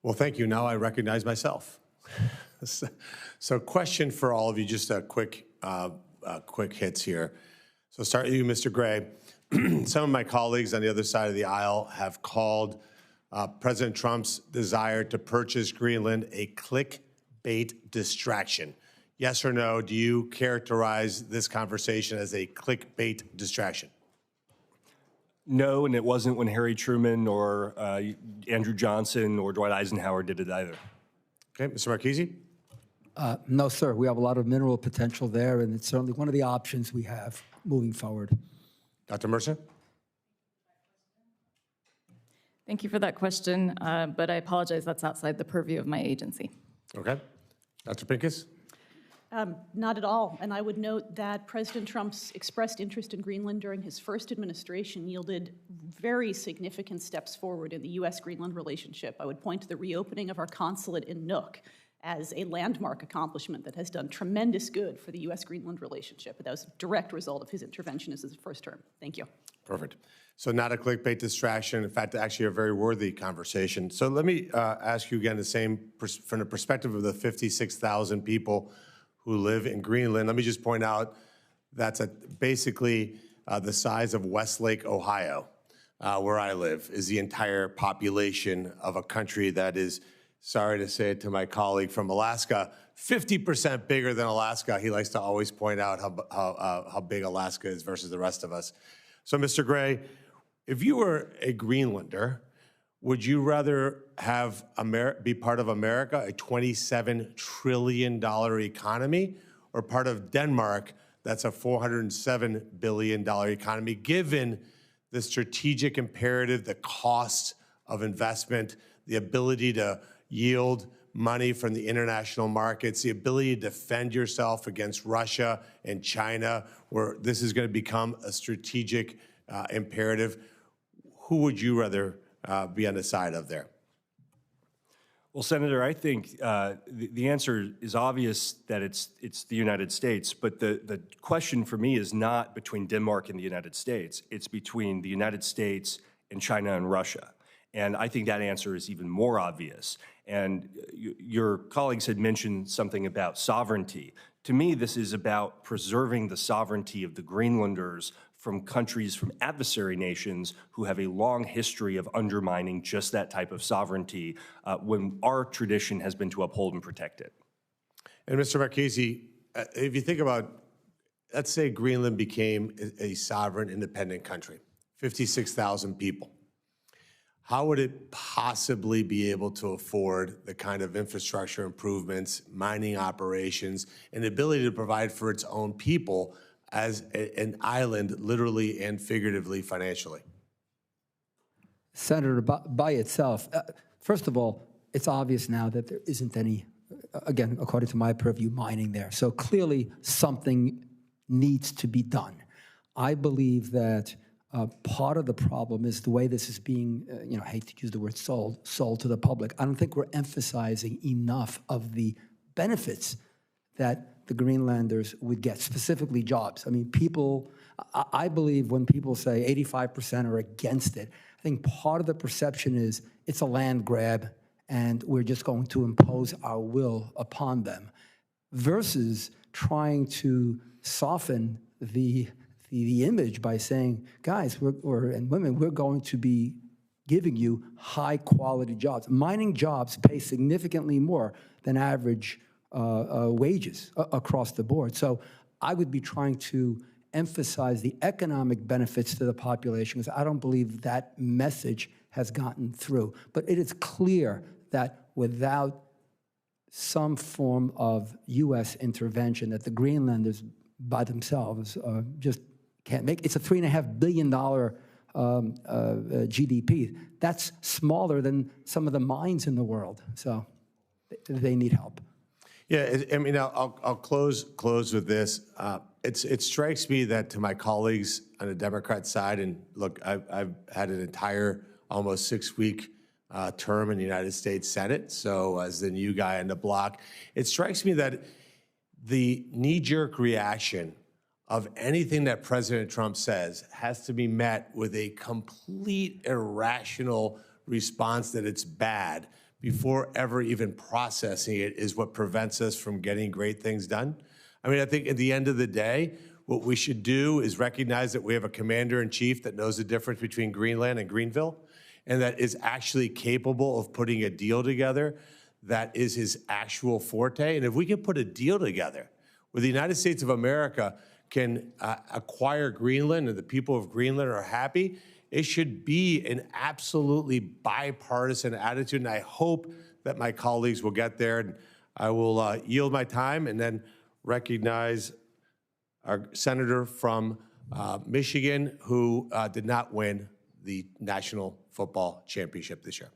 Well, thank you. Now I recognize myself. So question for all of you, just a quick hits here. So start with you, Mr. Gray. Some of my colleagues on the other side of the aisle have called President Trump's desire to purchase Greenland a clickbait distraction. Yes or no, do you characterize this conversation as a clickbait distraction? No, and it wasn't when Harry Truman or Andrew Johnson or Dwight Eisenhower did it either. Okay, Mr. Marchese? No, sir. We have a lot of mineral potential there, and it's certainly one of the options we have moving forward. Dr. Mercer? Thank you for that question, but I apologize, that's outside the purview of my agency. Okay. Dr. Pincus? Not at all. And I would note that President Trump's expressed interest in Greenland during his first administration yielded very significant steps forward in the U.S.-Greenland relationship. I would point to the reopening of our consulate in Nuuk as a landmark accomplishment that has done tremendous good for the U.S.-Greenland relationship. But that was a direct result of his intervention as his first term. Thank you. Perfect. So not a clickbait distraction. In fact, actually a very worthy conversation. So let me ask you again the same from the perspective of the 56,000 people who live in Greenland. Let me just point out that's basically the size of Westlake, Ohio, where I live, is the entire population of a country that is, sorry to say it to my colleague from Alaska, 50% bigger than Alaska. He likes to always point out how big Alaska is versus the rest of us. So, Mr. Gray, if you were a Greenlander, would you rather have be part of America, a $27 trillion economy, or part of Denmark, that's a $407 billion economy, given the strategic imperative, the cost of investment, the ability to yield money from the international markets, the ability to defend yourself against Russia and China, where this is going to become a strategic imperative? Who would you rather be on the side of there? Well, Senator, I think the answer is obvious that it's the United States, but the question for me is not between Denmark and the United States. It's between the United States and China and Russia. And I think that answer is even more obvious. And your colleagues had mentioned something about sovereignty. To me, this is about preserving the sovereignty of the Greenlanders from countries, from adversary nations who have a long history of undermining just that type of sovereignty when our tradition has been to uphold and protect it. And Mr. Marchese, if you think about, let's say Greenland became a sovereign, independent country, 56,000 people. How would it possibly be able to afford the kind of infrastructure improvements, mining operations, and the ability to provide for its own people as an island, literally and figuratively, financially? Senator, by itself, first of all, it's obvious now that there isn't any, again, according to my purview, mining there. So clearly something needs to be done. I believe that part of the problem is the way this is being, I hate to use the word sold to the public. I don't think we're emphasizing enough of the benefits that the Greenlanders would get, specifically jobs. I mean, I believe when people say 85% are against it, I think part of the perception is it's a land grab and we're just going to impose our will upon them, versus trying to soften the image by saying, guys, and women, we're going to be giving you high-quality jobs. Mining jobs pay significantly more than average wages across the board. So I would be trying to emphasize the economic benefits to the population, because I don't believe that message has gotten through. But it is clear that without some form of U.S. intervention, that the Greenlanders by themselves just can't make. It's a $3.5 billion GDP. That's smaller than some of the mines in the world. So they need help. Yeah, I mean, I'll close with this. It strikes me that to my colleagues on the Democrat side, and look, I've had an entire almost 6-week term in the United States Senate, so as the new guy on the block, it strikes me that the knee-jerk reaction of anything that President Trump says has to be met with a complete irrational response that it's bad, before ever even processing it is what prevents us from getting great things done. I mean, I think at the end of the day, what we should do is recognize that we have a commander-in-chief that knows the difference between Greenland and Greenville, and that is actually capable of putting a deal together that is his actual forte. And if we can put a deal together where the United States of America can acquire Greenland and the people of Greenland are happy, it should be an absolutely bipartisan attitude. And I hope that my colleagues will get there. And I will yield my time and then recognize our senator from Michigan who did not win the National Football Championship this year.